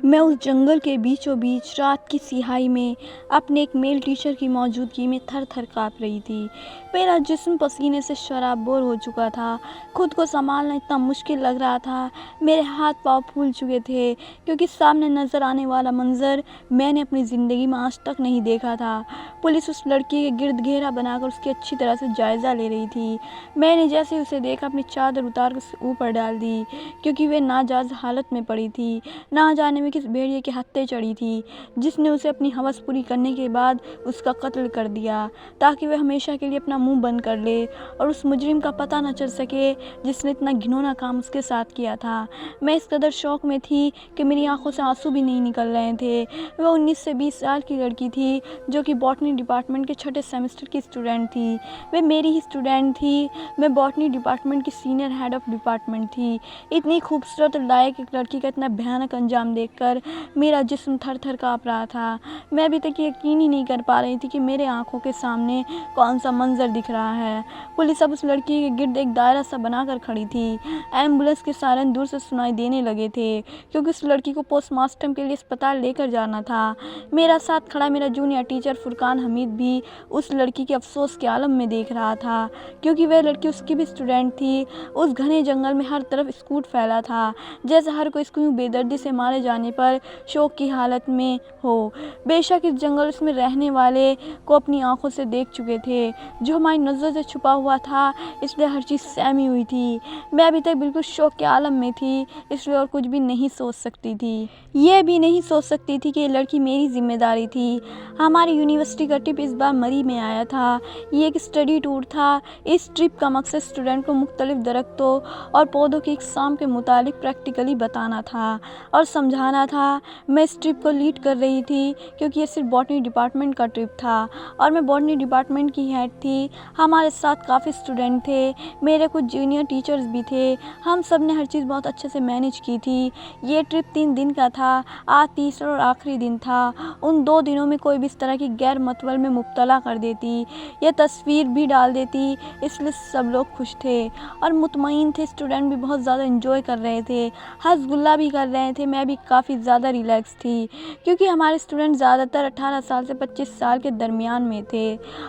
میں اس جنگل کے بیچوں بیچ رات کی سیاہی میں اپنے ایک میل ٹیچر کی موجودگی میں تھر تھر کانپ رہی تھی۔ میرا جسم پسینے سے شرابور ہو چکا تھا، خود کو سنبھالنا اتنا مشکل لگ رہا تھا، میرے ہاتھ پاؤں پھول چکے تھے کیونکہ سامنے نظر آنے والا منظر میں نے اپنی زندگی میں آج تک نہیں دیکھا تھا۔ پولیس اس لڑکی کے گرد گھیرا بنا کر اس کی اچھی طرح سے جائزہ لے رہی تھی۔ میں نے جیسے اسے دیکھا اپنی چادر اتار کر اسے اوپر ڈال دی کیونکہ وہ ناجائز حالت میں پڑی تھی۔ نہ جانے میں کس بھیڑیے کے ہتھے چڑھی تھی جس نے اسے اپنی ہوس پوری کرنے کے بعد اس کا قتل کر دیا تاکہ وہ ہمیشہ کے لیے اپنا منہ بند کر لے اور اس مجرم کا پتہ نہ چل سکے جس نے اتنا گھناؤنا کام اس کے ساتھ کیا تھا۔ میں اس قدر شوق میں تھی کہ میری آنکھوں سے آنسو بھی نہیں نکل رہے تھے۔ وہ 19 سے 20 سال کی لڑکی تھی جو کہ باٹنی ڈپارٹمنٹ کے چھٹے سیمسٹر کی اسٹوڈنٹ تھی۔ وہ میری ہی اسٹوڈنٹ تھی۔ میں باٹنی ڈپارٹمنٹ کی سینئر ہیڈ آف ڈپارٹمنٹ تھی۔ اتنی خوبصورت اور لائق ایک لڑکی کا اتنا بھیانک انجام دیکھ کر میرا جسم تھر تھر کانپ رہا تھا۔ میں ابھی تک یقین ہی نہیں کر پا رہی تھی کہ میرے آنکھوں کے سامنے کون سا منظر دکھ رہا ہے۔ پولیس اب اس لڑکی کے گرد ایک دائرہ سا بنا کر کھڑی تھی۔ ایمبولینس کے سائرن دور سے سنائی دینے لگے تھے کیونکہ اس لڑکی کو پوسٹ مارٹم کے لیے اسپتال لے کر جانا تھا۔ میرا ساتھ کھڑا میرا جونیئر ٹیچر فرقان حمید بھی اس لڑکی کے افسوس کے عالم میں دیکھ رہا تھا کیونکہ وہ لڑکی اس کی بھی اسٹوڈنٹ تھی۔ اس گھنے جنگل میں ہر طرف اسکوٹ پھیلا تھا جیسے ہر کوئی اس کو بے دردی سے مارے جانے پر شوق کی حالت میں ہو۔ بے شک اس جنگل اس میں رہنے والے کو اپنی آنکھوں سے دیکھ چکے تھے جو ہماری نظر سے چھپا ہوا تھا، اس لیے ہر چیز سہمی ہوئی تھی۔ میں ابھی تک بالکل شوق کے عالم میں تھی، اس لیے اور کچھ بھی نہیں سوچ سکتی تھی۔ یہ بھی نہیں سوچ سکتی تھی کہ یہ لڑکی میری ذمہ داری تھی۔ ہماری یونیورسٹی کا ٹرپ اس بار مری میں آیا تھا۔ یہ ایک اسٹڈی ٹور تھا۔ اس ٹرپ کا مقصد اسٹوڈنٹ کو مختلف درختوں اور پودوں کی اقسام کے متعلق پریکٹیکلی بتانا تھا اور سمجھانا تھا۔ میں اس ٹرپ کو لیڈ کر رہی تھی کیونکہ یہ صرف باٹنی ڈپارٹمنٹ کا ٹرپ تھا اور میں باٹنی ڈپارٹمنٹ کی ہیڈ تھی۔ ہمارے ساتھ کافی اسٹوڈنٹ تھے، میرے کچھ جونیئر ٹیچرز بھی تھے۔ ہم سب نے ہر چیز بہت اچھے سے مینیج کی تھی۔ یہ ٹرپ 3 دن کا تھا، آج تیسرا اور آخری دن تھا۔ ان 2 دنوں میں کوئی بھی اس طرح کی غیر متول میں مبتلا کر دیتی یا تصویر بھی ڈال دیتی، اس لیے سب لوگ خوش تھے اور مطمئن تھے۔ اسٹوڈنٹ بھی بہت زیادہ انجوائے کر رہے تھے، ہنس گلا بھی کر رہے تھے۔ میں بھی کافی زیادہ ریلیکس تھی کیونکہ ہمارے اسٹوڈنٹ زیادہ تر 18 سال سے 25 سال کے درمیان میں تھے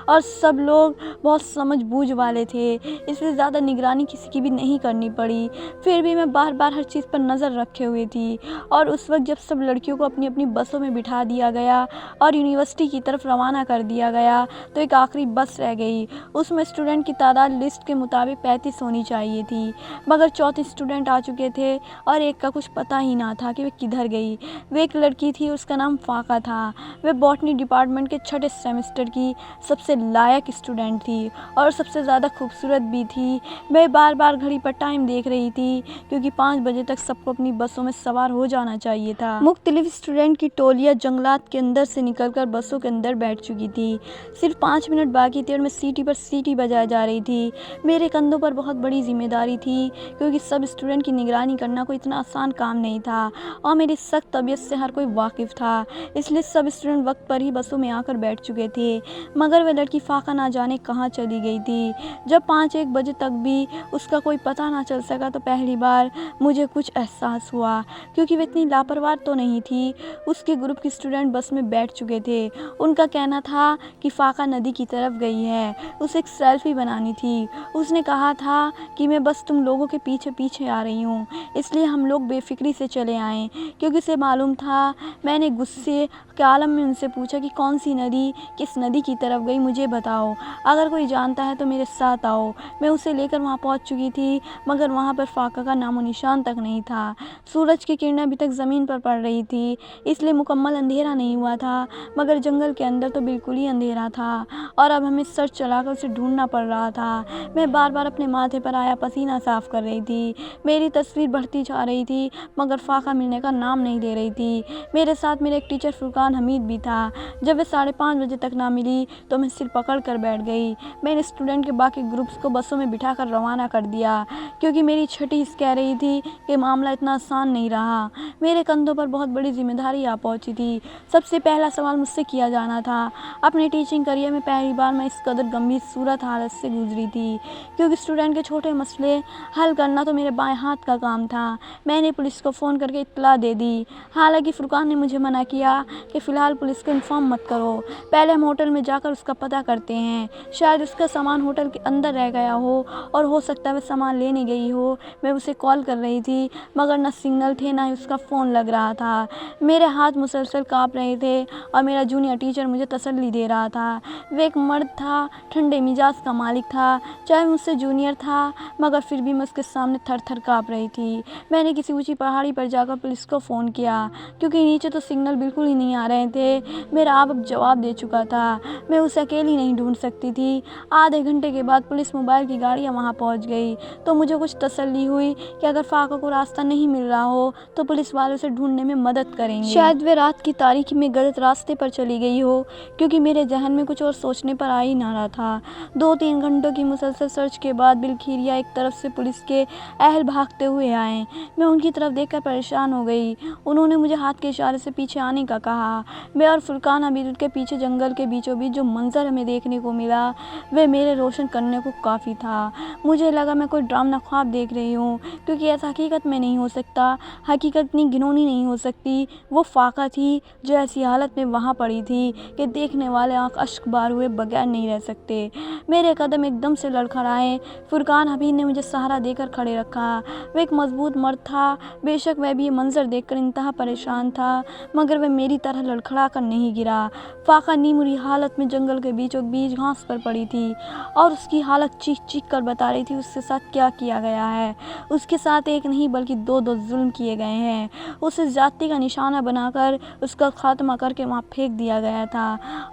اور سب لوگ بہت سمجھ بوجھ والے تھے، اس لیے زیادہ نگرانی کسی کی بھی نہیں کرنی پڑی۔ پھر بھی میں بار بار ہر چیز پر نظر رکھے ہوئے تھی اور اس وقت جب سب لڑکیوں کو اپنی اپنی بسوں میں بٹھا دیا گیا اور یونیورسٹی کی طرف روانہ کر دیا گیا تو ایک آخری بس رہ گئی۔ اس میں اسٹوڈنٹ کی تعداد لسٹ کے مطابق 35 ہونی چاہیے تھی، مگر 34 اسٹوڈنٹ آ چکے تھے اور ایک کا کچھ پتہ ہی نہ تھا کہ وہ کدھر گئی۔ وہ ایک لڑکی تھی، اس کا نام فاقہ تھا۔ وہ باٹنی ڈپارٹمنٹ کے چھٹے سیمسٹر کی سب سے لائق اسٹوڈنٹ تھی اور سب سے زیادہ خوبصورت بھی تھی۔ میں بار بار گھڑی پر ٹائم دیکھ رہی تھی کیونکہ 5 بجے تک سب کو اپنی بسوں میں سوار ہو جانا چاہیے تھا۔ مختلف اسٹوڈنٹ کی ٹولیاں جنگلات کے اندر سے نکل کر بسوں کے اندر بیٹھ چکی تھی۔ صرف 5 منٹ باقی تھے اور میں سیٹی پر سیٹی بجائے جا رہی تھی۔ میرے کندھوں پر بہت بڑی ذمہ داری تھی کیونکہ سب اسٹوڈنٹ کی نگرانی کرنا کوئی اتنا آسان کام نہیں تھا اور میری سخت طبیعت سے ہر کوئی واقف تھا، اس لیے سب اسٹوڈنٹ وقت پر ہی بسوں میں آ کر بیٹھ چکے تھے، مگر وہ لڑکی فاقہ نہ جانے کہاں چلی گئی تھی۔ جب 5-1 بجے تک بھی اس کا کوئی پتہ نہ چل سکا تو پہلی بار مجھے کچھ احساس ہوا کیونکہ وہ اتنی لاپرواہ تو نہیں تھی۔ اس کے گروپ کے اسٹوڈنٹ بس میں بیٹھ چکے تھے۔ ان کا کہنا تھا کہ فاقہ ندی کی طرف گئی ہے، اسے ایک سیلفی بنانی تھی۔ اس نے کہا تھا کہ میں بس تم لوگوں کے پیچھے پیچھے آ رہی ہوں، اس لیے ہم لوگ بے فکری سے چلے آئے کیونکہ اسے معلوم تھا۔ میں نے غصے کے عالم میں ان سے پوچھا کہ کون سی ندی کس ندی کی طرف گئی، مجھے بتاؤ، اگر کوئی جانتا ہے تو میرے ساتھ آؤ۔ میں اسے لے کر وہاں پہنچ چکی تھی مگر وہاں پر فاقہ کا نام و نشان تک نہیں تھا۔ سورج کی کرنیں ابھی تک زمین پر پڑ رہی تھی، اس لیے مکمل اندھیرا نہیں ہوا تھا، مگر جنگل کے اندر تو بالکل ہی اندھیرا تھا اور اب ہمیں سرچ چلا کر اسے ڈھونڈنا پڑ رہا تھا۔ میں بار بار اپنے ماتھے پر آیا پسینہ صاف کر رہی تھی۔ میری تصویر بڑھتی جا رہی تھی مگر فاقہ ملنے کا نام نہیں لے رہی تھی۔ میرے ساتھ میرے ایک ٹیچر فرقان حمید بھی تھا۔ جب وہ 5:30 بجے تک نہ ملی تو میں سر پکڑ کر بیٹھ گئی۔ میں نے اسٹوڈنٹ کے باقی گروپس کو بسوں میں بٹھا کر روانہ کر دیا کیونکہ میری چھٹی حص کہہ رہی تھی کہ معاملہ اتنا آسان نہیں رہا۔ میرے کندھوں پر بہت بڑی ذمہ داری آ پہنچی تھی۔ سب سے پہلا سوال مجھ سے کیا جانا تھا۔ اپنے ٹیچنگ کیریئر میں پہلی بار میں اس قدر گمبھیر صورت حالت سے گزری تھی کیونکہ اسٹوڈنٹ کے چھوٹے مسئلے حل کرنا تو میرے بائیں ہاتھ کا کام تھا۔ میں نے پولیس کو فون کر کے اطلاع دے دی दी। हालांकि फुरकान ने मुझे मना किया कि फ़िलहाल पुलिस को इन्फॉर्म मत करो, पहले हम होटल में जाकर उसका पता करते हैं। शायद उसका सामान होटल के अंदर रह गया हो और हो सकता है वह सामान लेने गई हो। मैं उसे कॉल कर रही थी मगर न सिग्नल थे न ही उसका फ़ोन लग रहा था। मेरे हाथ मुसलसल काँप रहे थे और मेरा जूनियर टीचर मुझे तसल्ली दे रहा था। वह एक मर्द था, ठंडे मिजाज का मालिक था। चाहे मुझसे जूनियर था मगर फिर भी मैं उसके सामने थर थर काँप रही थी। मैंने किसी ऊंची पहाड़ी पर जाकर पुलिस को फ़ोन किया क्योंकि नीचे तो सिग्नल बिल्कुल ही नहीं आ रहे थे। मेरा आप अब जवाब दे चुका था, मैं उसे अकेली नहीं ढूंढ सकती थी। आधे घंटे के बाद पुलिस मोबाइल की गाड़ियाँ वहाँ पहुँच गई तो मुझे कुछ तसल्ली हुई कि अगर फाका को रास्ता नहीं मिल रहा हो तो पुलिस वाले उसे ढूंढने में मदद करेंगे। शायद वे रात की तारीकी में गलत रास्ते पर चली गई हो क्योंकि मेरे जहन में कुछ और सोचने पर आ ही ना रहा था। 2-3 घंटों की मुसलसल सर्च के बाद बिलखिरिया एक तरफ से पुलिस के अहल भागते हुए आए। मैं उनकी तरफ देखकर परेशान हो गई। उन्होंने मुझे हाथ के इशारे से पीछे आने का कहा। मैं और फुरकान हमीद के पीछे जंगल के बीचों बीच जो मंजर हमें देखने को मिला वह मेरे रोशन करने को काफ़ी था। मुझे लगा मैं कोई ड्रामना ख्वाब देख रही हूँ क्योंकि ऐसा हकीकत में नहीं हो सकता। हकीकत इतनी घिनौनी नहीं हो सकती। वो फाका थी जो ऐसी हालत में वहाँ पड़ी थी कि देखने वाले आँख अश्क बार हुए बगैर नहीं रह सकते। मेरे कदम एकदम से लड़खड़ाए। फुरकान हमीद ने मुझे सहारा देकर खड़े रखा। वह एक मजबूत मर्द था। बेशक वह भी ये मंजर देखकर इंतहा परेशान था मगर वह मेरी तरह लड़खड़ा कर नहीं गिरा। फाका नीमुरी हालत में जंगल के बीचों बीच घास पर पड़ी थी और उसकी हालत चीख चीख कर बता रही थी उसके साथ क्या किया गया है। उसके साथ एक नहीं बल्कि दो जुल्म किए गए हैं। उसे जाति का निशाना बनाकर उसका खात्मा करके वहाँ फेंक दिया गया था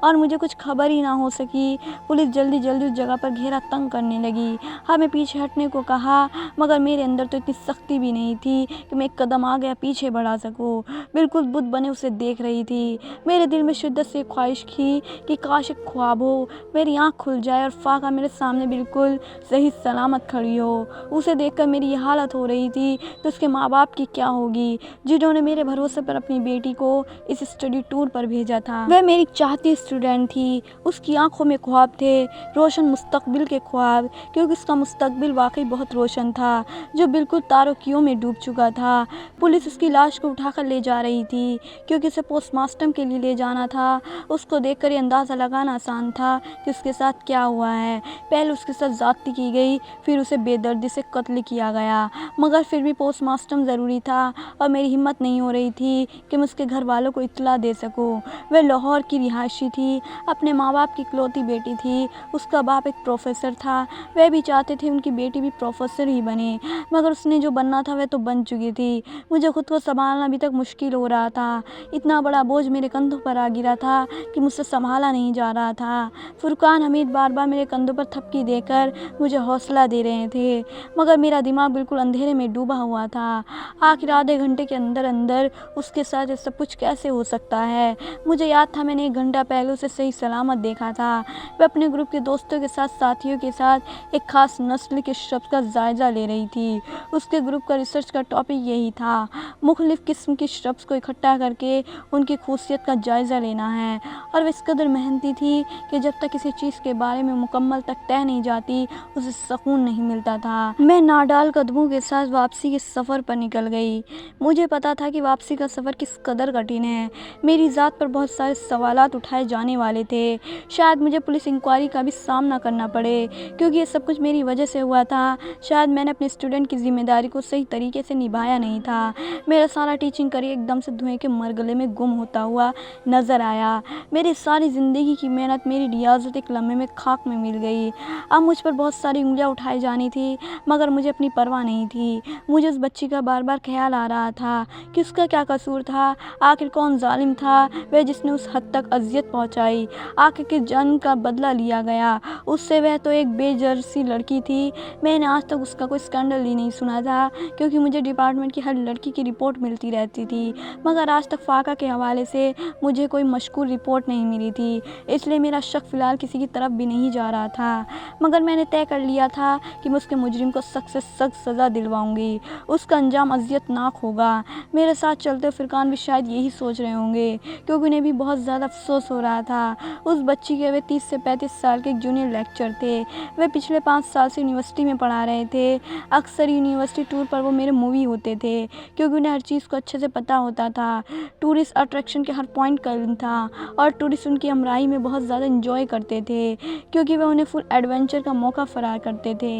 और मुझे कुछ खबर ही ना हो सकी। पुलिस जल्दी जल्दी उस जगह पर घेरा तंग करने लगी। हमें पीछे हटने को कहा मगर मेरे अंदर तो इतनी सख्ती भी नहीं थी कि मैं एक कदम आ गया पीछे बढ़ा सकूं। बिल्कुल बुत बने उसे देख रही थी। मेरे दिल में शिद्दत से ख्वाहिश थी कि काश एक ख्वाब हो, मेरी आँख खुल जाए और फाका मेरे सामने बिल्कुल सही सलामत खड़ी हो। उसे देखकर मेरी ये हालत हो रही थी तो उसके माँ बाप की क्या होगी जिन्होंने मेरे भरोसे पर अपनी बेटी को इस स्टडी टूर पर भेजा था। वह मेरी चाहती स्टूडेंट थी। उसकी आंखों में ख्वाब थे, रोशन मुस्तकबिल के ख्वाब, क्योंकि उसका मुस्तकबिल वाकई बहुत रोशन था जो बिल्कुल तारोकियों में डूब चुका था। पुलिस उसकी लाश को उठाकर ले जा रही थी क्योंकि उसे पोस्टमार्टम के लिए ले जाना था। उसको देखकर ये अंदाज़ा लगाना आसान था कि उसके साथ क्या हुआ है। पहले उसके साथ ज़्यादती की गई, फिर उसे बेदर्दी से कत्ल किया गया, मगर फिर भी पोस्टमार्टम ज़रूरी था और मेरी हिम्मत नहीं हो रही थी कि मैं उसके घर वालों को इत्तला दे सकूं। वह लाहौर की रिहायशी थी, अपने माँ बाप की इकलौती बेटी थी। उसका बाप एक प्रोफेसर था। वह भी चाहते थे उनकी बेटी भी प्रोफेसर ही बने मगर उसने जो बनना था वह तो बन चुकी थी। मुझे खुद को संभालना अभी तक मुश्किल हो रहा था। इतना बड़ा बोझ मेरे कंधों पर आ गिरा था कि मुझसे संभाला नहीं जा रहा था। फुरकान हमीद बार बार मेरे कंधों पर थपकी देकर मुझे हौसला दे रहे थे मगर मेरा दिमाग बिल्कुल अंधेरे में डूबा हुआ था। आखिर आधे घंटे के अंदर अंदर उसके साथ ये सब कुछ कैसे हो सकता है। मुझे याद था मैंने 1 घंटा पहले उसे सही सलामत देखा था। वह अपने ग्रुप के दोस्तों के साथ साथियों के साथ एक खास नस्ल के शब्द का जायजा ले रही थी। उसके ग्रुप का रिसर्च का टॉपिक यही था, मुख्तलिफ किस्म के शब्द को इकट्ठा करके उनकी खूसियत का जायज़ा लेना है। और वह इस कदर मेहनती थी कि जब तक किसी चीज़ के बारे में मुकम्मल तक तय नहीं जाती उसे सुकून नहीं मिलता था। मैं नाडाल कदमों के साथ वापसी के सफ़र पर निकल गई। मुझे पता था कि वापसी का सफ़र किस कदर कठिन है। मेरी ज़ात पर बहुत सारे सवालात उठाए जाने वाले थे। शायद मुझे पुलिस इंक्वायरी का भी सामना करना पड़े क्योंकि ये सब कुछ मेरी वजह से हुआ था। शायद मैंने अपने स्टूडेंट की जिम्मेदारी को सही तरीके से निभाया नहीं था। मेरा सारा टीचिंग करियर एकदम से धुएं के मरगले में गुम होता हुआ नज़र आया। मेरी सारी ज़िंदगी की मेहनत, मेरी रियाजत एक लम्हे में खाक में मिल गई। अब मुझ पर बहुत सारी उंगलियां उठाई जानी थी मगर मुझे अपनी परवाह नहीं थी। मुझे उस बच्ची का बार बार ख्याल आ रहा था कि उसका क्या कसूर था। आखिर कौन जालिम था वह जिसने उस हद तक अजियत पहुंचाई। आखिर किस जन्म का बदला लिया गया उससे। वह तो एक बेजर्सी लड़की थी। मैंने आज तक उसका कोई स्कैंडल ही नहीं सुना था क्योंकि मुझे डिपार्टमेंट की हर लड़की की रिपोर्ट मिलती रहती थी मगर आज तक फाका के हवाले से मुझे कोई मशकूर रिपोर्ट नहीं मिली थी। इसलिए मेरा शक फ़िलहाल किसी की तरफ भी नहीं जा रहा था मगर मैंने तय कर लिया था कि मैं उसके मुजरिम को सख्त से सख्त सज़ा दिलवाऊंगी। उसका अंजाम अजियतनाक होगा। मेरे साथ चलते फुरकान भी शायद यही सोच रहे होंगे क्योंकि उन्हें भी बहुत ज़्यादा अफसोस हो रहा था। उस बच्ची के वे 30 से 35 साल के एक जूनियर लेक्चर थे। वे पिछले 5 साल से यूनिवर्सिटी में पढ़ा रहे थे। अक्सर यूनिवर्सिटी टूर पर वो मेरे मूवी होते थे क्योंकि उन्हें हर चीज़ को अच्छे से पता होता था। टूरिस्ट अट्रैक्शन के हर पॉइंट का इल्म था और टूरिस्ट उनकी हमराही में बहुत ज़्यादा इंजॉय करते थे, क्योंकि वे उन्हें फुल एडवेंचर का मौका फराहम करते थे।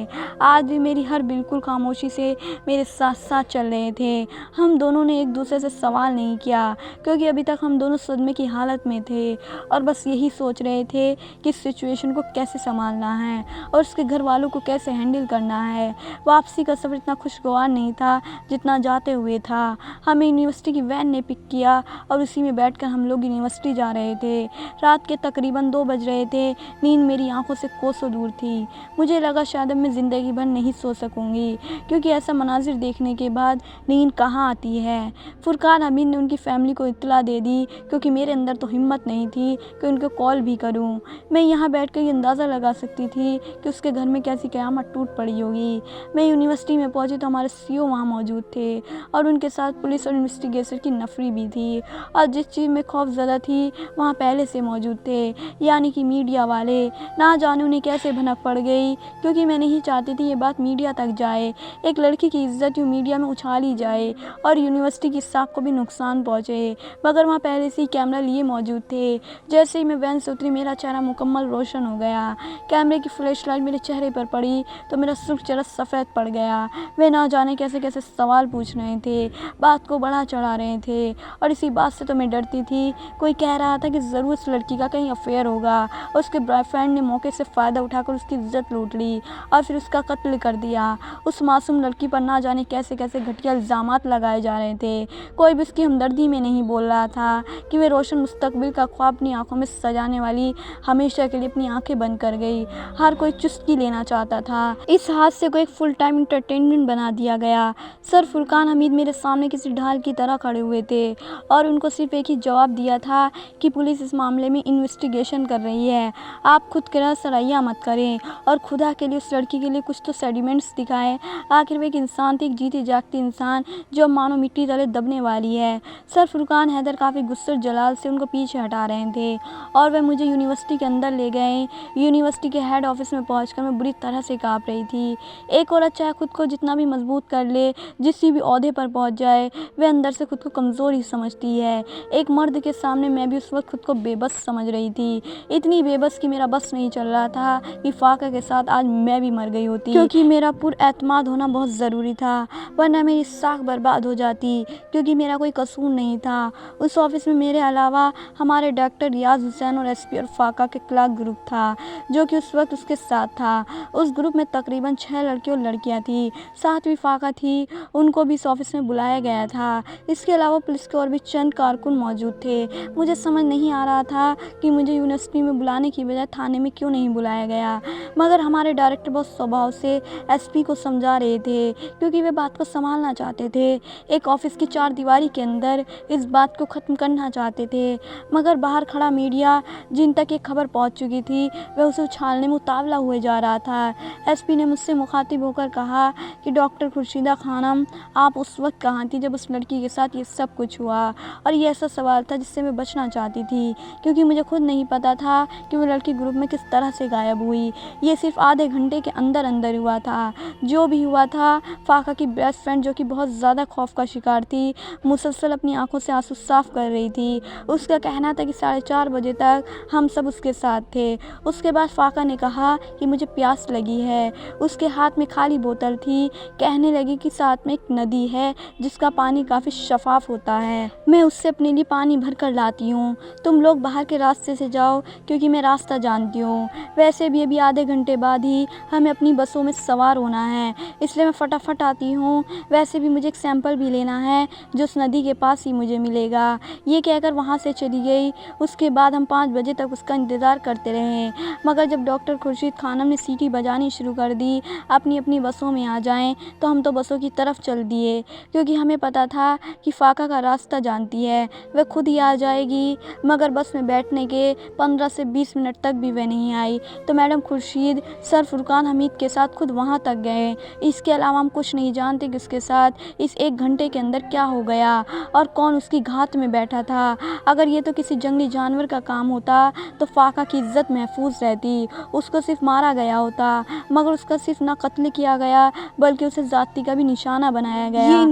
आज भी मेरी हर बिल्कुल खामोशी से मेरे साथ साथ चल रहे थे। हम दोनों ने एक दूसरे से सवाल नहीं किया, क्योंकि अभी तक हम दोनों सदमे की हालत में थे और बस यही सोच रहे थे कि इस सिचुएशन को कैसे संभालना है और उसके घर वालों को कैसे हैंडल करना है। वापसी का सफ़र इतना खुशगवार नहीं था जितना जाते हुए था। हमें यूनिवर्सिटी की वैन ने पिक किया और उसी में बैठकर हम लोग यूनिवर्सिटी जा रहे थे। रात के तकरीबन 2 बज रहे थे। नींद मेरी आंखों से कोसों दूर थी। मुझे लगा शायद अब मैं ज़िंदगी भर नहीं सो सकूंगी, क्योंकि ऐसा मनाजिर देखने के बाद नींद कहाँ आती है। फुरकान हमीद ने उनकी फैमिली को इत्तला दे दी, क्योंकि मेरे अंदर तो हिम्मत नहीं थी कि उनको कॉल भी करूं। मैं यहाँ बैठकर ये अंदाज़ा लगा सकती थी कि उसके घर में कैसी क़यामत टूट पड़ी होगी। मैं यूनिवर्सिटी में पहुँची तो हमारे सीईओ वहाँ मौजूद थे और उनके साथ पुलिस और इन्वेस्टिगेटर की नफरी भी थी, और जिस चीज़ में खौफज़दा थी वहाँ पहले से मौजूद थे, यानी कि मीडिया वाले। ना जाने उन्हें कैसे भनक पड़ गई, क्योंकि मैं नहीं चाहती थी ये बात मीडिया तक जाए। एक लड़की की इज्जत यूँ मीडिया में उछाली जाए और यूनिवर्सिटी की साख को भी नुकसान पहुँचे, मगर वहाँ पहले से ही कैमरा लिए मौजूद थे। जैसे ही मैं वैन से उतरी मेरा चेहरा मुकम्मल रोशन हो गया। कैमरे की फ्लैश लाइट मेरे चेहरे पर पड़ी तो मेरा सुर्ख चेहरा सफ़ेद पड़ गया। वे ना जाने कैसे कैसे सवाल पूछ रहे थे, बात को बढ़ा चढ़ा रहे थे, और इसी बात से तो मैं डरती थी। कोई कह रहा था कि ज़रूर उस लड़की का कहीं अफेयर होगा, उसके बॉयफ्रेंड ने मौके से फ़ायदा उठाकर उसकी इज्जत लूट ली और फिर उसका कत्ल कर दिया। उस मासूम लड़की पर ना जाने कैसे कैसे घटिया इल्ज़ामात लगाए जा रहे थे। कोई भी उसकी हमदर्दी में नहीं बोल रहा था कि वे रोशन मुस्तकबिल का ख्वाब अपनी आंखों में सजाने वाली हमेशा के लिए अपनी आंखें बंद कर गई। हर कोई चुस्की लेना चाहता था। इस हादसे को एक फुल टाइम इंटरटेनमेंट बना दिया गया। सर फुरकान हमीद मेरे सामने किसी ढाल की तरह खड़े हुए थे और उनको सिर्फ एक ही जवाब दिया था कि पुलिस इस मामले में इन्वेस्टिगेशन कर रही है, आप खुद का सराहिया मत करें और खुदा के लिए उस लड़की के लिए कुछ तो सेडिमेंट्स दिखाएं। आखिर वो एक इंसान थी, एक जीती जागती इंसान जो मानो मिट्टी तले दबने वाली है। सर फुरकान हैदर काफ़ी गुस्से जलाल से उनको पीछे हटा रहे थे और वह मुझे यूनिवर्सिटी के अंदर ले गए। यूनिवर्सिटी के हेड ऑफिस में पहुंचकर मैं बुरी तरह से काँप रही थी। एक औरत चाहे खुद को जितना भी मजबूत कर ले, जिस भी ओहदे पर पहुंच जाए, वह अंदर से खुद को कमज़ोर ही समझती है। एक मर्द के सामने मैं भी उस वक्त खुद को बेबस समझ रही थी, इतनी बेबस कि मेरा बस नहीं चल रहा था कि फाका के साथ आज मैं भी मर गई होती, क्योंकि मेरा पुरएतमाद होना बहुत ज़रूरी था, वरना मेरी साख बर्बाद हो जाती, क्योंकि मेरा कोई कसूर नहीं था। उस ऑफिस में मेरे अलावा हमारे डॉक्टर रियाज हुसैन और एसपी और फाका के क्लर्क ग्रुप था, जो कि उस वक्त उसके साथ था। उस ग्रुप में तकरीबन 6 लड़के और लड़कियां थी, साथ भी फाका थी, उनको भी इस ऑफिस में बुलाया गया था। इसके अलावा पुलिस के और भी चंद कारकुन मौजूद थे। मुझे समझ नहीं आ रहा था कि मुझे यूनिवर्सिटी में बुलाने की बजाय थाने में क्यों नहीं बुलाया गया, मगर हमारे डायरेक्टर बहुत स्वभाव से एसपी को समझा रहे थे, क्योंकि वे बात को संभालना चाहते थे। एक ऑफिस की 4 दीवारी के अंदर इस बात को ख़त्म करना चाहते थे, मगर बाहर खड़ा मीडिया जिन तक ये खबर पहुंच चुकी थी वह उसे उछालने में उतावला हुए जा रहा था। एसपी ने मुझसे मुखातिब होकर कहा कि डॉक्टर खुर्शीदा खानम, आप उस वक्त कहाँ थी जब उस लड़की के साथ ये सब कुछ हुआ? और ये ऐसा सवाल था जिससे मैं बचना चाहती थी, क्योंकि मुझे खुद नहीं पता था कि वो लड़की ग्रुप में किस तरह से गायब हुई। ये सिर्फ आधे घंटे के अंदर अंदर हुआ था। जो भी हुआ था, फाका की बेस्ट फ्रेंड जो कि बहुत ज़्यादा खौफ का शिकार थी, मुसलसल अपनी आंखों से आंसू साफ कर रही थी। उसका कहना था कि 4:30 बजे तक हम सब उसके साथ थे। उसके बाद फाका ने कहा कि मुझे प्यास लगी है। उसके हाथ में खाली बोतल थी। कहने लगी कि साथ में एक नदी है जिसका पानी काफ़ी शफाफ होता है, मैं उससे अपने लिए पानी भर कर लाती हूँ, तुम लोग बाहर के रास्ते से जाओ क्योंकि मैं रास्ता जानती हूँ। वैसे भी अभी आधे घंटे बाद ही हमें अपनी बसों में सवार होना है, इसलिए मैं फटाफट आती हूँ। वैसे भी मुझे एक सैंपल भी लेना है जो उस नदी के पास ही मुझे मिलेगा। ये कहकर वहाँ से चली गई। उसके बाद हम 5 बजे तक उसका इंतज़ार करते रहे, मगर जब डॉक्टर खुर्शीद खानम ने सीटी बजानी शुरू कर दी अपनी अपनी बसों में आ जाएं, तो हम तो बसों की तरफ चल दिए, क्योंकि हमें पता था कि फाका का रास्ता जानती है, वह खुद ही आ जाएगी। मगर बस में बैठने के 15 से 20 मिनट तक भी वह नहीं आई, तो मैडम खुर्शीद सर फुरकान हमीद के साथ खुद वहाँ तक गए। इसके अलावा हम कुछ नहीं जानते कि उसके साथ इस 1 घंटे के अंदर क्या हो गया और कौन उसकी घात में बैठा था। अगर ये तो किसी जंगली जानवर का काम होता तो फाका की इज्जत महफूज रहती, उसको सिर्फ मारा गया होता, मगर उसका सिर्फ ना कत्ल किया गया बल्कि उसे जाति का भी निशाना बनाया गया। ये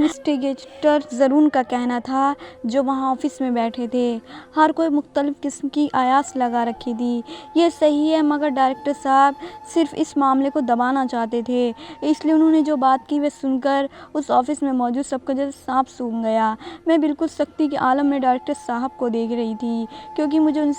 इन्वेस्टिगेटर ज़रून का कहना था जो वहाँ ऑफिस में बैठे थे। हर कोई मुख्तलिफ किस्म की आयास लगा रखी थी। ये सही है, मगर डायरेक्टर साहब सिर्फ इस मामले को दबाना चाहते थे, इसलिए उन्होंने जो बात की वह सुनकर उस ऑफिस में मौजूद सबका जैसे सांप सूंघ गया। मैं बिल्कुल सख्ती के आलम में डायरेक्टर साहब को देख रही थी, क्योंकि मुझे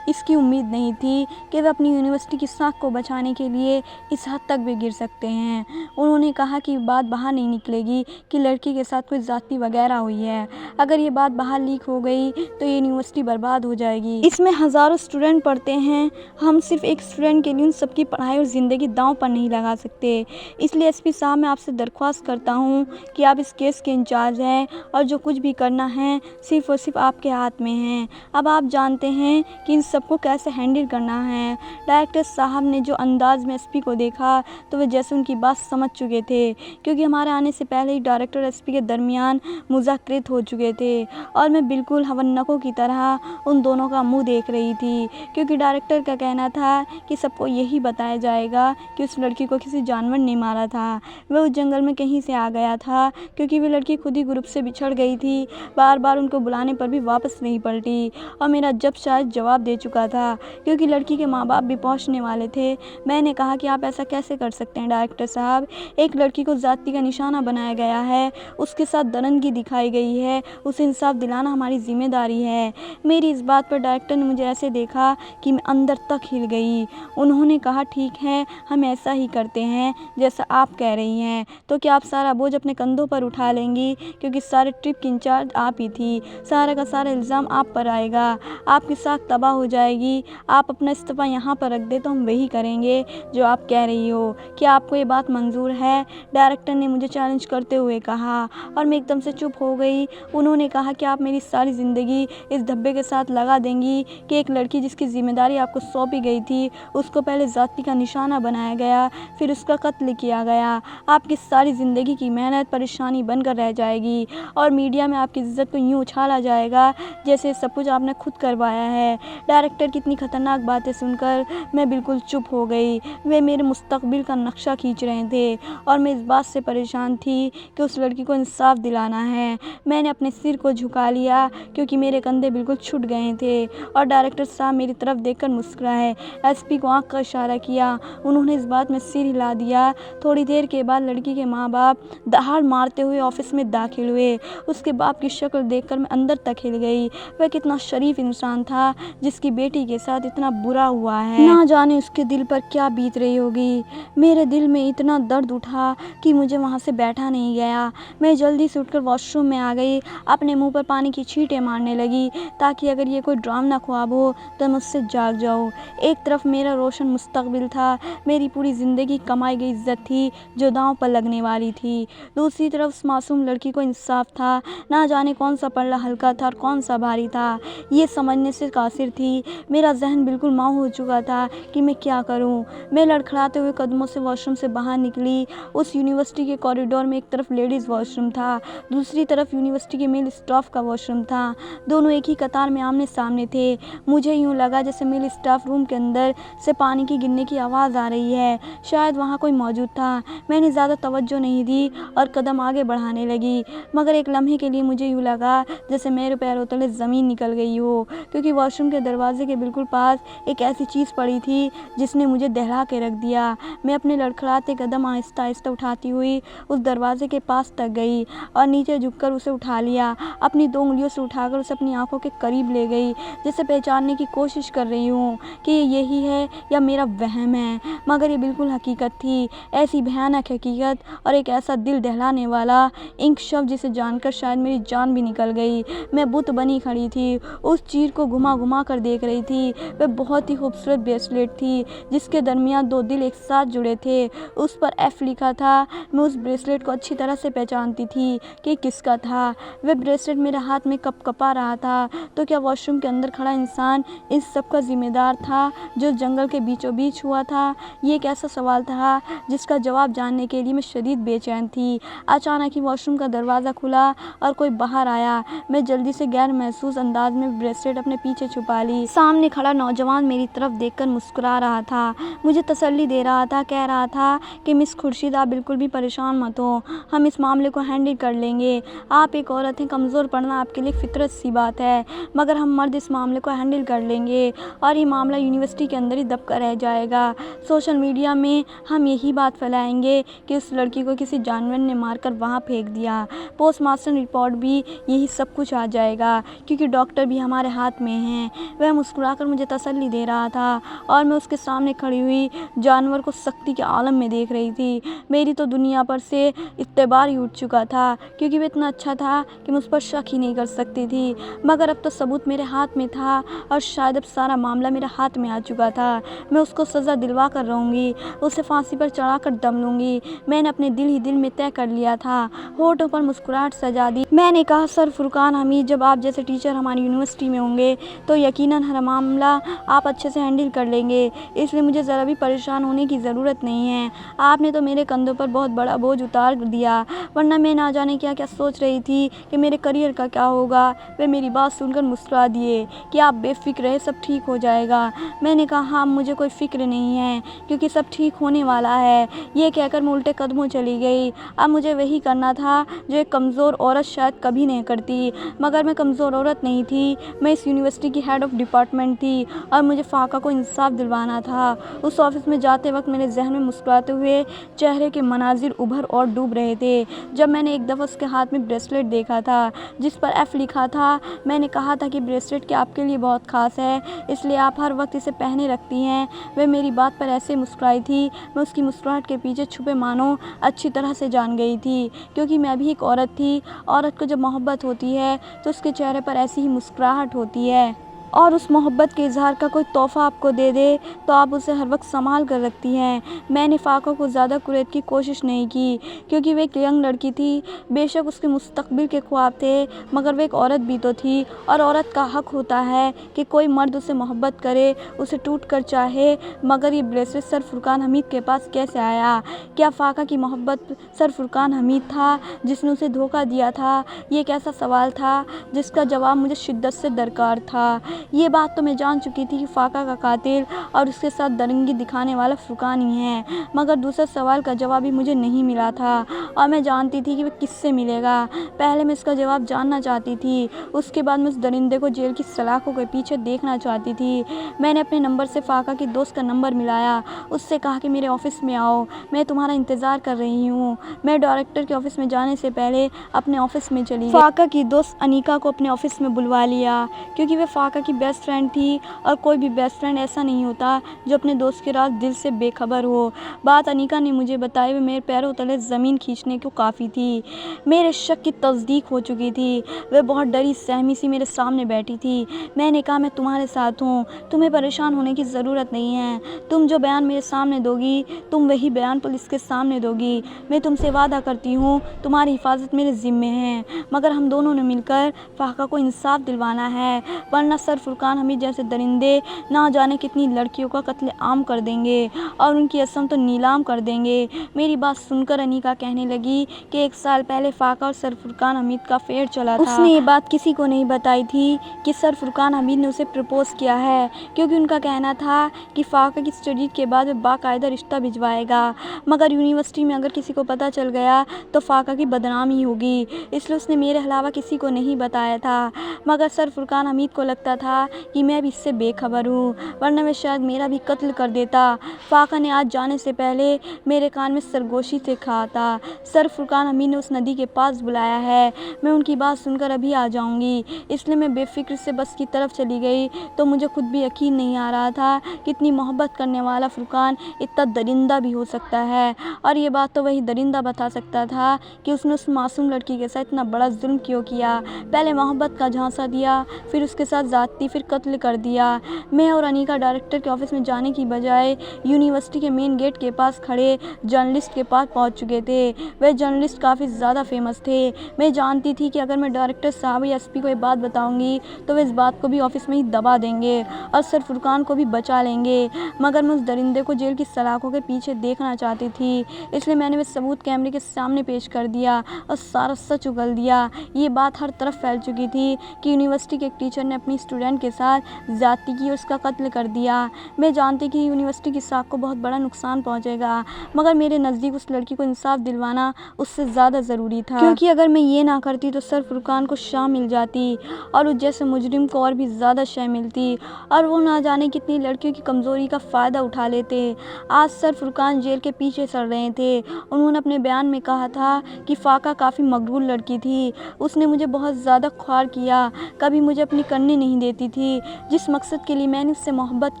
इसकी उम्मीद नहीं थी कि वे अपनी यूनिवर्सिटी की साख को बचाने के लिए इस हद तक भी गिर सकते हैं। उन्होंने कहा कि बात बाहर नहीं निकलेगी कि लड़की के साथ कोई ज़्यादती वगैरह हुई है। अगर ये बात बाहर लीक हो गई तो ये यूनिवर्सिटी बर्बाद हो जाएगी। इसमें हज़ारों स्टूडेंट पढ़ते हैं, हम सिर्फ एक स्टूडेंट के लिए उन सबकी पढ़ाई और ज़िंदगी दांव पर नहीं लगा सकते। इसलिए एसपी साहब, मैं आपसे दरख्वास्त करता हूँ कि आप इस केस के इंचार्ज हैं और जो कुछ भी करना है सिर्फ और सिर्फ आपके हाथ में है। अब आप जानते हैं कि इन सबको कैसे हैंडल करना है। डायरेक्टर साहब ने जो अंदाज में एसपी को देखा तो वे जैसे उनकी बात समझ चुके थे, क्योंकि हमारे आने से पहले ही डायरेक्टर और एसपी के दरमियान मुज़ाकरात हो चुके थे और मैं बिल्कुल हवन्नकों की तरह उन दोनों का मुंह देख रही थी, क्योंकि डायरेक्टर का कहना था कि सबको यही बताया जाएगा कि उस लड़की को किसी जानवर ने मारा था। वह उस जंगल में कहीं से आ गया था, क्योंकि वह लड़की खुद ही ग्रुप से बिछड़ गई थी। बार बार उनको बुलाने पर भी वापस नहीं पलटी और मेरा जब शायद जवाब दे चुका था, क्योंकि लड़की के माँ बाप भी पहुँचने वाले थे। मैंने कहा कि आप ऐसा कैसे कर सकते हैं डायरेक्टर साहब, एक लड़की को ज़्यादती का निशाना बनाया गया है, उसके साथ दरंदगी दिखाई गई है, उसे इंसाफ दिलाना हमारी जिम्मेदारी है। मेरी इस बात पर डायरेक्टर ने मुझे ऐसे देखा कि मैं अंदर तक हिल गई। उन्होंने कहा, ठीक है, हम ऐसा ही करते हैं जैसा आप कह रही हैं। तो क्या आप सारा बोझ अपने कंधों पर उठा लेंगी, क्योंकि सारे ट्रिप की इंचार्ज आप ही थी, सारा का सारा इल्ज़ाम आप पर आएगा, आपकी साख तबाह हो जाएगी। आप अपना इस्तीफ़ा यहाँ पर रख दे तो हम वही करेंगे जो आप कह रही हो। क्या आपको ये बात मंजूर है? डायरेक्टर ने मुझे चैलेंज करते हुए कहा और मैं एकदम से चुप हो गई। उन्होंने कहा कि आप मेरी सारी ज़िंदगी इस धब्बे के साथ लगा देंगी कि एक लड़की जिसकी ज़िम्मेदारी आपको सौंपी गई थी, उसको पहले ज़ाती का निशाना बनाया गया, फिर उसका कत्ल किया गया। आपकी सारी ज़िंदगी की मेहनत परेशानी बनकर रह जाएगी और मीडिया में आपकी इज़्ज़त को यूँ उछाला जाएगा जैसे सब कुछ आपने खुद करवाया है। डायरेक्टर की इतनी ख़तरनाक बातें सुनकर मैं बिल्कुल चुप हो गई। वे मेरे मुस्तकबिल का नक्शा खींच रहे थे और मैं इस बात से परेशान थी कि उस लड़की को इंसाफ दिलाना है। मैंने अपने सिर को झुका लिया, क्योंकि मेरे कंधे बिल्कुल छूट गए थे और डायरेक्टर साहब मेरी तरफ देखकर मुस्कुराए। एसपी को आंख का इशारा किया, उन्होंने इस बात में सिर हिला दिया। थोड़ी देर के बाद लड़की के माँ बाप दहाड़ मारते हुए ऑफिस में दाखिल हुए। उसके बाप की शक्ल देखकर मैं अंदर तक हिल गई। वह कितना शरीफ इंसान था जिसकी बेटी के साथ इतना बुरा हुआ है। ना जाने उसके दिल पर क्या बीत रही होगी। मेरे दिल में इतना दर्द उठा कि मुझे वहाँ से बैठा नहीं गया। मैं जल्दी से उठकर वॉशरूम में आ गई, अपने मुंह पर पानी की छींटें मारने लगी ताकि अगर ये कोई डरावना ख्वाब हो तो मैं उससे जाग जाऊँ। एक तरफ मेरा रोशन मुस्तकबिल था, मेरी पूरी ज़िंदगी कमाई गई इज्जत थी जो दांव पर लगने वाली थी। दूसरी तरफ उस मासूम लड़की को इंसाफ था। ना जाने कौन सा पल्ला हल्का था और कौन सा भारी था, ये समझने से कासिर थी। मेरा जहन बिल्कुल माऊं हो चुका था कि मैं क्या करूं। मैं लड़खड़ाते हुए कदमों से वॉशरूम से बाहर निकली। उस यूनिवर्सिटी के कॉरिडोर में एक तरफ लेडीज़ वॉशरूम था, दूसरी तरफ यूनिवर्सिटी के मेल स्टाफ का वॉशरूम था। दोनों एक ही कतार में आमने सामने थे। मुझे यूँ लगा जैसे मेल स्टाफ रूम के अंदर से पानी की गिरने की आवाज़ आ रही है। शायद वहाँ कोई मौजूद था। मैंने ज़्यादा तवज्जो नहीं दी और कदम आगे बढ़ाने लगी, मगर एक लम्हे के लिए मुझे यूँ लगा जैसे मेरे पैरों तले ज़मीन निकल गई हो, क्योंकि वॉशरूम के दरवाजे के बिल्कुल पास एक ऐसी चीज़ पड़ी थी जिसने मुझे दहला के रख दिया। मैं अपने लड़खड़ाते कदम आहिस्ता आहिस्ता उठाती हुई उस दरवाजे के पास तक गई और नीचे झुककर उसे उठा लिया। अपनी 2 उंगलियों से उठाकर उसे अपनी आंखों के करीब ले गई, जैसे पहचानने की कोशिश कर रही हूँ कि ये यही है या मेरा वहम है। मगर ये बिल्कुल हकीकत थी, ऐसी भयानक हकीकत और एक ऐसा दिल दहलाने वाला इंक शब्द जिसे जानकर शायद मेरी जान भी निकल गई। मैं बुत बनी खड़ी थी, उस चीज़ को घुमा घुमा कर देख रही थी। वह बहुत ही खूबसूरत ब्रेसलेट थी जिसके दरमियान 2 दिल एक साथ जुड़े थे। उस पर एफ लिखा था। मैं उस ब्रेसलेट को अच्छी तरह से पहचानती थी कि किसका था। वह ब्रेसलेट मेरे हाथ में कपकपा रहा था। तो क्या वॉशरूम के अंदर खड़ा इंसान इस सब का जिम्मेदार था जो जंगल के बीचों बीच हुआ था? ये एक ऐसा सवाल था जिसका जवाब जानने के लिए मैं शदीद बेचैन थी। अचानक ही वॉशरूम का दरवाज़ा खुला और कोई बाहर आया। मैं जल्दी से गैर महसूस अंदाज में ब्रेसलेट अपने पीछे छुपा ली। सामने खड़ा नौजवान मेरी तरफ देखकर मुस्कुरा रहा था, मुझे तसल्ली दे रहा था, कह रहा था कि मिस खुर्शीद, आप बिल्कुल भी परेशान मत हो, हम इस मामले को ہینڈل کر لیں گے۔ آپ ایک عورت ہیں، کمزور پڑنا آپ کے لیے فطرت سی بات ہے، مگر ہم مرد اس معاملے کو ہینڈل کر لیں گے اور یہ معاملہ یونیورسٹی کے اندر ہی دب کر رہ جائے گا۔ سوشل میڈیا میں ہم یہی بات پھیلائیں گے کہ اس لڑکی کو کسی جانور نے مار کر وہاں پھینک دیا۔ پوسٹ مارٹم رپورٹ بھی یہی سب کچھ آ جائے گا، کیونکہ ڈاکٹر بھی ہمارے ہاتھ میں ہیں۔ وہ مسکرا کر مجھے تسلی دے رہا تھا اور میں اس کے سامنے کھڑی ہوئی جانور کو سختی کے عالم میں دیکھ رہی تھی۔ میری تو دنیا پر سے اعتبار ہی اٹھ چکا تھا، کیونکہ وہ اتنا اچھا تھا کہ میں اس پر شک ہی نہیں کر سکتی تھی۔ مگر اب تو ثبوت میرے ہاتھ میں تھا اور شاید اب سارا معاملہ میرے ہاتھ میں آ چکا تھا۔ میں اس کو سزا دلوا کر رہوں گی، اسے پھانسی پر چڑھا کر دم لوں گی۔ میں نے اپنے دل ہی دل میں طے کر لیا تھا، ہونٹوں پر مسکراہٹ سجا دی۔ میں نے کہا، سر فرقان حمید، جب آپ جیسے ٹیچر ہماری یونیورسٹی میں ہوں گے تو یقیناً ہر معاملہ آپ اچھے سے ہینڈل کر لیں گے، اس لیے مجھے ذرا بھی پریشان ہونے کی ضرورت نہیں ہے۔ آپ نے تو میرے کندھوں پر بہت بڑا بوجھ اتار دیا، ورنہ میں نہ جانے کیا کیا سوچ رہی تھی کہ میرے کریئر کا کیا ہوگا۔ وہ میری بات سن کر مسکرا دیے کہ آپ بے فکر رہیں، سب ٹھیک ہو جائے گا۔ میں نے کہا، ہاں مجھے کوئی فکر نہیں ہے، کیونکہ سب ٹھیک ہونے والا ہے۔ یہ کہہ کر میں الٹے قدموں چلی گئی۔ اب مجھے وہی کرنا تھا جو ایک کمزور عورت شاید کبھی نہیں کرتی، مگر میں کمزور عورت نہیں تھی، میں اس یونیورسٹی کی ہیڈ آف ڈپارٹمنٹ تھی اور مجھے فاقہ کو انصاف دلوانا تھا۔ اس آفس میں جاتے وقت میرے ذہن میں مسکراتے ہوئے چہرے کے مناظر ابھر اور ڈوب رہے تھے۔ جب میں نے ایک دفعہ اس کے ہاتھ میں بریسلیٹ دیکھا تھا جس پر ایف لکھا تھا، میں نے کہا تھا کہ بریسلیٹ کیا آپ کے لیے بہت خاص ہے، اس لیے آپ ہر وقت اسے پہنے رکھتی ہیں۔ وہ میری بات پر ایسے مسکرائی تھی، میں اس کی مسکراہٹ کے پیچھے چھپے معنوں اچھی طرح سے جان گئی تھی، کیونکہ میں بھی ایک عورت تھی۔ عورت کو جب محبت ہوتی ہے تو اس کے چہرے پر ایسی ہی مسکراہٹ ہوتی ہے، اور اس محبت کے اظہار کا کوئی تحفہ آپ کو دے دے تو آپ اسے ہر وقت سنبھال کر رکھتی ہیں۔ میں نے فاقہ کو زیادہ قریب کی کوشش نہیں کی، کیونکہ وہ ایک ینگ لڑکی تھی۔ بے شک اس کے مستقبل کے خواب تھے، مگر وہ ایک عورت بھی تو تھی، اور عورت کا حق ہوتا ہے کہ کوئی مرد اسے محبت کرے، اسے ٹوٹ کر چاہے۔ مگر یہ بریسلیٹ سر فرقان حمید کے پاس کیسے آیا؟ کیا فاقہ کی محبت سر فرقان حمید تھا جس نے اسے دھوکہ دیا تھا؟ یہ ایک ایسا سوال تھا جس کا جواب مجھے شدت سے درکار تھا۔ یہ بات تو میں جان چکی تھی کہ فاقہ کا قاتل اور اس کے ساتھ درنگی دکھانے والا فرقان ہی ہے، مگر دوسرے سوال کا جواب بھی مجھے نہیں ملا تھا، اور میں جانتی تھی کہ وہ کس سے ملے گا۔ پہلے میں اس کا جواب جاننا چاہتی تھی، اس کے بعد میں اس درندے کو جیل کی سلاخوں کے پیچھے دیکھنا چاہتی تھی۔ میں نے اپنے نمبر سے فاقہ کی دوست کا نمبر ملایا، اس سے کہا کہ میرے آفس میں آؤ، میں تمہارا انتظار کر رہی ہوں۔ میں ڈائریکٹر کے آفس میں جانے سے پہلے اپنے آفس میں چلی گئی۔ فاقہ کی دوست انیکا کو اپنے آفس میں بلوا لیا، کیونکہ وہ فاقہ کی بیسٹ فرینڈ تھی، اور کوئی بھی بیسٹ فرینڈ ایسا نہیں ہوتا جو اپنے دوست کے راز دل سے بے خبر ہو۔ بات انیکا نے مجھے بتائی وہ میرے پیروں تلے زمین کھینچنے کو کافی تھی۔ میرے شک کی تصدیق ہو چکی تھی۔ وہ بہت ڈری سہمی سی میرے سامنے بیٹھی تھی۔ میں نے کہا، میں تمہارے ساتھ ہوں، تمہیں پریشان ہونے کی ضرورت نہیں ہے۔ تم جو بیان میرے سامنے دو گی تم وہی بیان پولیس کے سامنے دو گی۔ میں تم سے وعدہ کرتی ہوں، تمہاری حفاظت میرے ذمے ہے، مگر ہم دونوں نے مل کر فاقہ کو انصاف دلوانا ہے، ورنہ سر فرقان حمید جیسے درندے نہ جانے کتنی لڑکیوں کا قتل عام کر دیں گے اور ان کی عصمت نیلام کر دیں گے۔ میری بات سن کر انیکا کہنے لگی کہ 1 سال پہلے فاقہ اور سر فرقان حمید کا افیئر چلا تھا۔ اس نے یہ بات کسی کو نہیں بتائی تھی کہ سر فرقان حمید نے اسے پرپوز کیا ہے، کیونکہ ان کا کہنا تھا کہ فاقہ کی اسٹڈی کے بعد وہ باقاعدہ رشتہ بھجوائے گا، مگر یونیورسٹی میں اگر کسی کو پتہ چل گیا تو فاقہ کی بدنامی ہوگی، اس لیے اس نے میرے علاوہ کسی کو نہیں بتایا تھا۔ مگر سر فرقان حمید کو لگتا تھا کہ میں بھی اس سے بے خبر ہوں، ورنہ وہ شاید میرا بھی قتل کر دیتا۔ فاقہ نے آج جانے سے پہلے میرے کان میں سرگوشی سے کہا تھا، سر فرقان حمید نے اس ندی کے پاس بلایا ہے، میں ان کی بات سن کر ابھی آ جاؤں گی۔ اس لیے میں بے فکر سے بس کی طرف چلی گئی تو مجھے خود بھی یقین نہیں آ رہا تھا کہ اتنی محبت کرنے والا فرقان اتنا درندہ بھی ہو سکتا ہے، اور یہ بات تو وہی درندہ بتا سکتا تھا کہ اس نے اس معصوم لڑکی کے ساتھ اتنا بڑا ظلم کیوں کیا۔ پہلے محبت کا جھانسا دیا، پھر اس کے ساتھ زیادتی، پھر قتل کر دیا۔ میں اور انیکا ڈائریکٹر کے آفس میں جانے کی بجائے یونیورسٹی کے مین گیٹ کے پاس کھڑے جرنلسٹ کے پاس پہنچ چکے تھے۔ وہ جرنلسٹ کافی زیادہ فیمس تھے۔ میں جانتی تھی کہ اگر میں ڈائریکٹر صاحب یا ایس پی کو یہ بات بتاؤں گی تو وہ اس بات کو بھی آفس میں ہی دبا دیں گے اور سر فرقان کو بھی بچا لیں گے، مگر میں اس درندے کو جیل کی سلاخوں کے پیچھے دیکھنا چاہتی تھی، اس لیے میں نے وہ ثبوت کیمرے کے سامنے پیش کر دیا اور سارا سچ اگل دیا۔ یہ بات ہر طرف پھیل چکی تھی کہ یونیورسٹی کے ایک ٹیچر نے اپنی اسٹوڈنٹ فرینڈ کے ساتھ زیادتی کی اور اس کا قتل کر دیا۔ میں جانتی کہ یونیورسٹی کی ساکھ کو بہت بڑا نقصان پہنچے گا، مگر میرے نزدیک اس لڑکی کو انصاف دلوانا اس سے زیادہ ضروری تھا، کیونکہ اگر میں یہ نہ کرتی تو سر فرقان کو شاہ مل جاتی اور اس جیسے مجرم کو اور بھی زیادہ شے ملتی اور وہ نہ جانے کتنی لڑکیوں کی کمزوری کا فائدہ اٹھا لیتے۔ آج سر فرقان جیل کے پیچھے سڑ رہے تھے۔ انہوں نے اپنے بیان میں کہا تھا کہ فاقہ کافی مغرور لڑکی تھی، اس نے مجھے بہت زیادہ خوار کیا، کبھی مجھے اپنی کرنے نہیں دیتی تھی۔ جس مقصد کے لیے میں نے اس سے محبت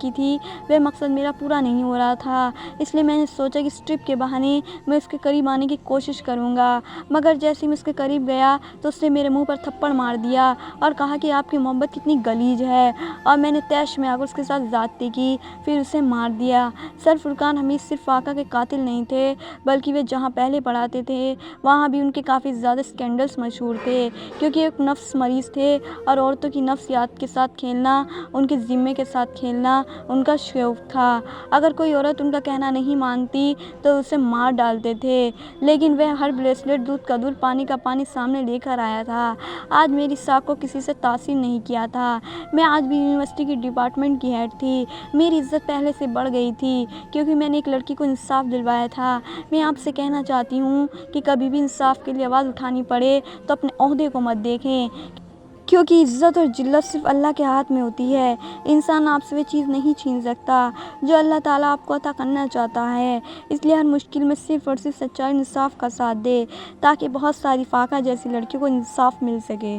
کی تھی وہ مقصد میرا پورا نہیں ہو رہا تھا، اس لیے میں نے سوچا کہ اس ٹرپ کے بہانے میں اس کے قریب آنے کی کوشش کروں گا، مگر جیسے میں اس کے قریب گیا تو اس نے میرے منہ پر تھپڑ مار دیا اور کہا کہ آپ کی محبت کتنی غلیظ ہے، اور میں نے طیش میں آ کر اس کے ساتھ زیادتی کی، پھر اسے مار دیا۔ سر فرقان حمید صرف فاقہ کے قاتل نہیں تھے، بلکہ وہ جہاں پہلے پڑھاتے تھے وہاں بھی ان کے کافی زیادہ اسکینڈلز مشہور تھے، کیونکہ ایک نفس مریض تھے اور عورتوں کی نفسیات کے ساتھ کھیلنا، ان کے ذمے کے ساتھ کھیلنا ان کا شوق تھا۔ اگر کوئی عورت ان کا کہنا نہیں مانتی تو اسے مار ڈالتے تھے، لیکن وہ ہر بریسلیٹ دودھ کا دودھ پانی کا پانی سامنے لے کر آیا تھا۔ آج میری ساکھ کو کسی سے تاثیر نہیں کیا تھا، میں آج بھی یونیورسٹی کی ڈپارٹمنٹ کی ہیڈ تھی، میری عزت پہلے سے بڑھ گئی تھی کیونکہ میں نے ایک لڑکی کو انصاف دلوایا تھا۔ میں آپ سے کہنا چاہتی ہوں کہ کبھی بھی انصاف کے لیے آواز اٹھانی پڑے تو اپنے عہدے کو مت دیکھیں، کیونکہ عزت اور ذلت صرف اللہ کے ہاتھ میں ہوتی ہے۔ انسان آپ سے وہ چیز نہیں چھین سکتا جو اللہ تعالیٰ آپ کو عطا کرنا چاہتا ہے، اس لیے ہر مشکل میں صرف اور صرف سچائی اور انصاف کا ساتھ دے تاکہ بہت ساری فاقہ جیسی لڑکیوں کو انصاف مل سکے۔